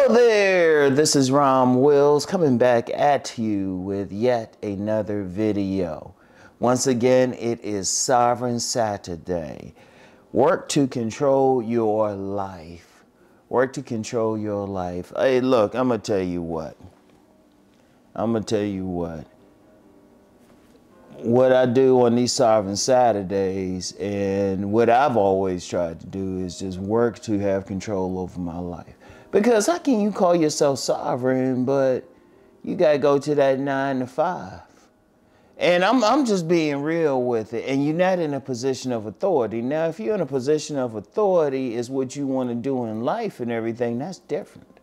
Hello there, this is Rom Wills coming back at you with yet another video. Once again, it is Sovereign Saturday. Work to control your life. Work to control your life. Hey, look, I'm going to tell you what. What I do on these Sovereign Saturdays and what I've always tried to do is just work to have control over my life. Because how can you call yourself sovereign, but you got to go to that 9 to 5? And I'm just being real with it. And you're not in a position of authority. Now, if you're in a position of authority is what you want to do in life and everything, that's different.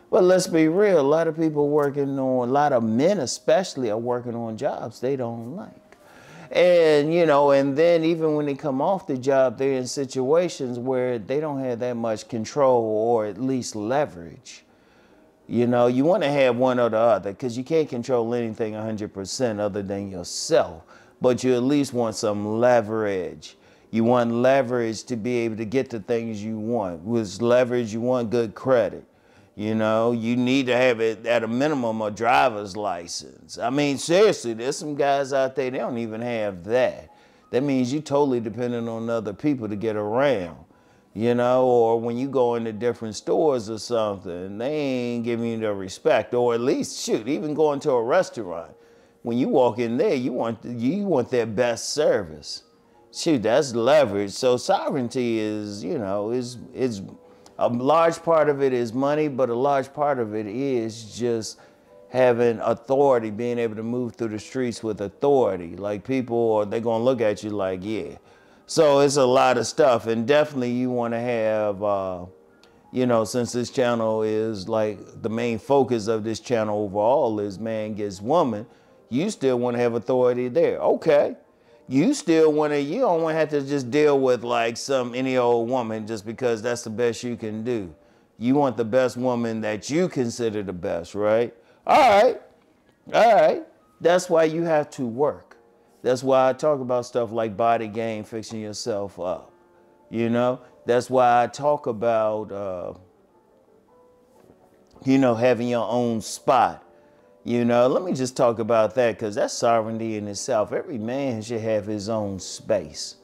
But let's be real. A lot of people working on, a lot of men especially are working on jobs they don't like. And, you know, and then even when they come off the job, they're in situations where they don't have that much control or at least leverage. You know, you want to have one or the other because you can't control anything 100% other than yourself. But you at least want some leverage. You want leverage to be able to get the things you want. With leverage, you want good credit. You know, you need to have it at a minimum a driver's license. I mean, seriously, there's some guys out there, they don't even have that. That means you're totally dependent on other people to get around, you know, or when you go into different stores or something, they ain't giving you the respect, or at least, shoot, even going to a restaurant. When you walk in there, you want their best service. Shoot, that's leverage. So sovereignty is, you know, is a large part of it is money, but a large part of it is just having authority, being able to move through the streets with authority. Like people, they're going to look at you like, yeah. So it's a lot of stuff. And definitely you want to have, you know, since this channel is like the main focus of this channel overall is man gets woman, you still want to have authority there. Okay. You still want to, you don't want to have to just deal with like any old woman just because that's the best you can do. You want the best woman that you consider the best, right? All right. That's why you have to work. That's why I talk about stuff like body game, fixing yourself up. You know, that's why I talk about, you know, having your own spot. You know, let me just talk about that because that's sovereignty in itself. Every man should have his own space.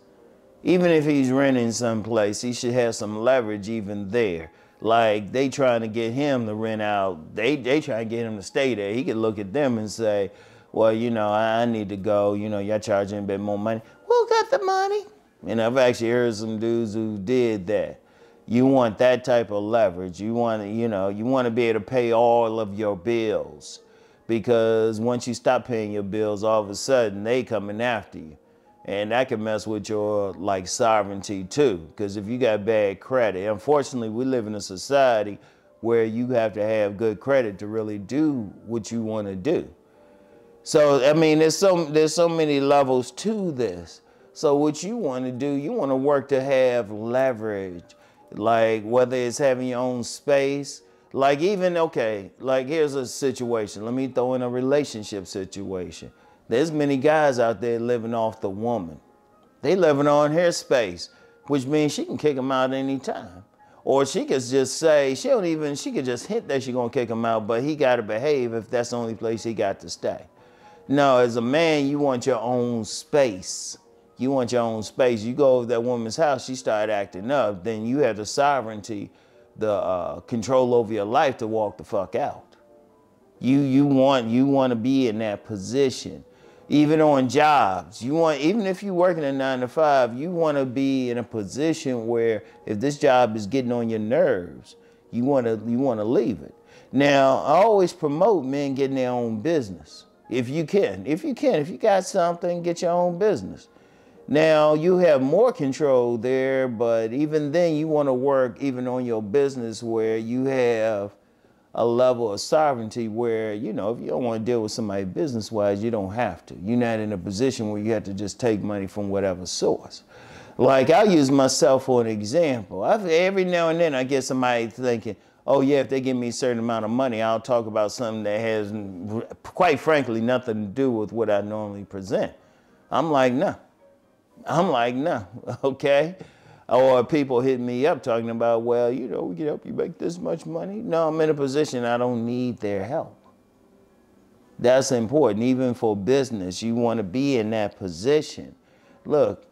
Even if he's renting someplace, he should have some leverage even there. Like they trying to get him to rent out. They trying to get him to stay there. He could look at them and say, well, you know, I need to go. You know, y'all charging a bit more money. Who got the money? And I've actually heard some dudes who did that. You want that type of leverage. You want to, you know, you want to be able to pay all of your bills. Because once you stop paying your bills, all of a sudden they coming after you. And that can mess with your like sovereignty too. Because if you got bad credit, unfortunately we live in a society where you have to have good credit to really do what you want to do. So, I mean, there's so many levels to this. So what you want to do, you want to work to have leverage. Like whether it's having your own space, like even, okay, like here's a situation. Let me throw in a relationship situation. There's many guys out there living off the woman. They living on her space, which means she can kick them out anytime. Or she could just say, she could just hint that she's going to kick him out, but he got to behave if that's the only place he got to stay. No, as a man, you want your own space. You want your own space. You go over that woman's house, she start acting up, then you have the sovereignty, the control over your life to walk the fuck out. You want to be in that position. Even on jobs, even if you're working a 9 to 5, you want to be in a position where if this job is getting on your nerves, you want to leave it. Now, I always promote men getting their own business. If you got something, get your own business. Now, you have more control there, but even then you want to work even on your business where you have a level of sovereignty where, you know, if you don't want to deal with somebody business-wise, you don't have to. You're not in a position where you have to just take money from whatever source. Like, I'll use myself for an example. Every now and then I get somebody thinking, oh yeah, if they give me a certain amount of money, I'll talk about something that has, quite frankly, nothing to do with what I normally present. I'm like, no, okay? Or people hit me up talking about, well, you know, we can help you make this much money. No, I'm in a position I don't need their help. That's important. Even for business, you want to be in that position. Look,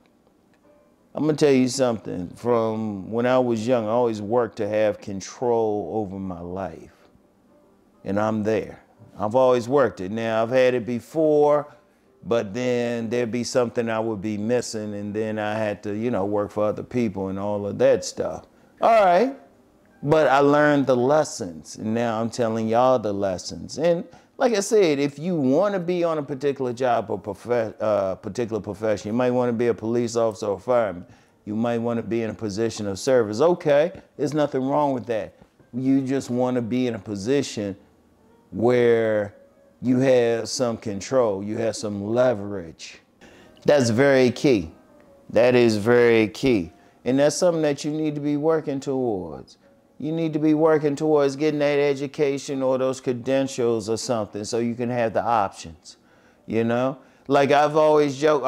I'm going to tell you something. From when I was young, I always worked to have control over my life. And I'm there. I've always worked it. Now, I've had it before, but then there'd be something I would be missing, and then I had to, you know, work for other people and all of that stuff. All right. But I learned the lessons, and now I'm telling y'all the lessons. And like I said, if you want to be on a particular job or particular profession, you might want to be a police officer or fireman. You might want to be in a position of service. Okay, there's nothing wrong with that. You just want to be in a position where you have some control, you have some leverage. That's very key. That is very key. And that's something that you need to be working towards. You need to be working towards getting that education or those credentials or something so you can have the options, you know? Like I've always joke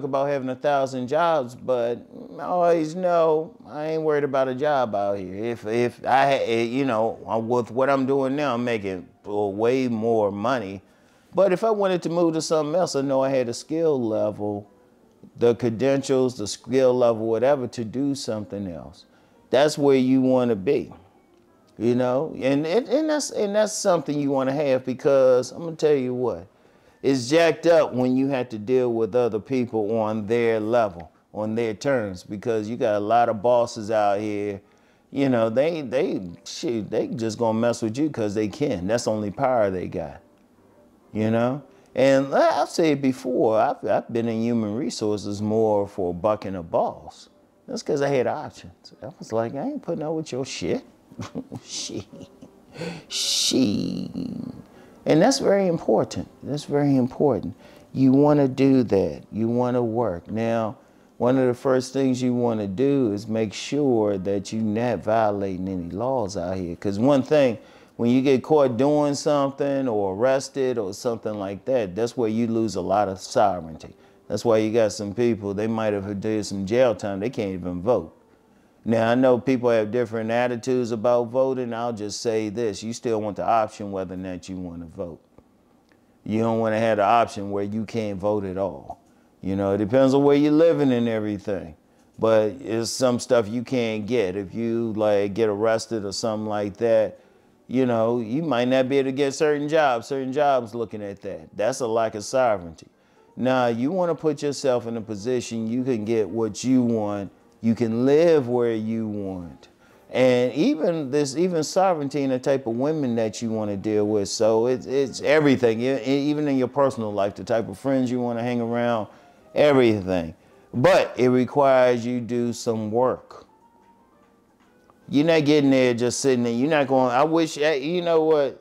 about having 1,000 jobs, but I always know I ain't worried about a job out here. If I, you know, with what I'm doing now, I'm making way more money. But if I wanted to move to something else, I know I had a skill level, the credentials, the skill level, whatever, to do something else. That's where you want to be, you know, and that's something you want to have, because I'm gonna tell you what, it's jacked up when you have to deal with other people on their level, on their terms, because you got a lot of bosses out here, you know, they just gonna mess with you because they can. That's the only power they got, you know. And I've said before, I've been in human resources more for a buck and a boss. That's because I had options. I was like, I ain't putting up with your shit. She. And that's very important. That's very important. You want to do that. You want to work. Now, one of the first things you want to do is make sure that you're not violating any laws out here. Because one thing, when you get caught doing something or arrested or something like that, that's where you lose a lot of sovereignty. That's why you got some people, they might have did some jail time, they can't even vote. Now, I know people have different attitudes about voting. I'll just say this, you still want the option whether or not you want to vote. You don't want to have the option where you can't vote at all. You know, it depends on where you're living and everything. But it's some stuff you can't get. If you like get arrested or something like that, you know, you might not be able to get certain jobs looking at that. That's a lack of sovereignty. Now, you want to put yourself in a position you can get what you want. You can live where you want. And even sovereignty in the type of women that you want to deal with. So it's everything, even in your personal life, the type of friends you want to hang around, everything. But it requires you do some work. You're not getting there just sitting there. You're not going, I wish, you know what?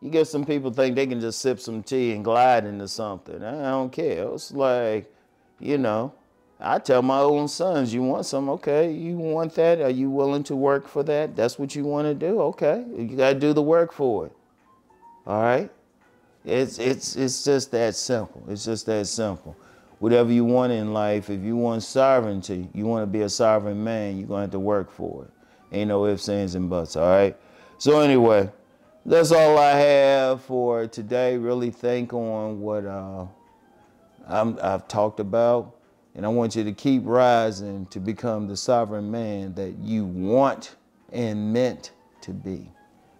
You get some people think they can just sip some tea and glide into something. I don't care. It's like, you know, I tell my own sons, you want some? Okay, you want that? Are you willing to work for that? That's what you want to do? Okay, you got to do the work for it. All right? It's just that simple. It's just that simple. Whatever you want in life, if you want sovereignty, you want to be a sovereign man, you're going to have to work for it. Ain't no ifs, ands, and buts, all right? So anyway, that's all I have for today. Really think on what I've talked about. And I want you to keep rising to become the sovereign man that you want and meant to be.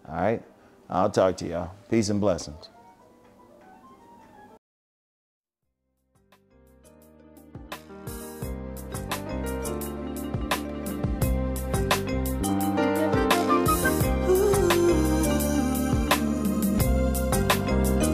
All right? I'll talk to y'all. Peace and blessings.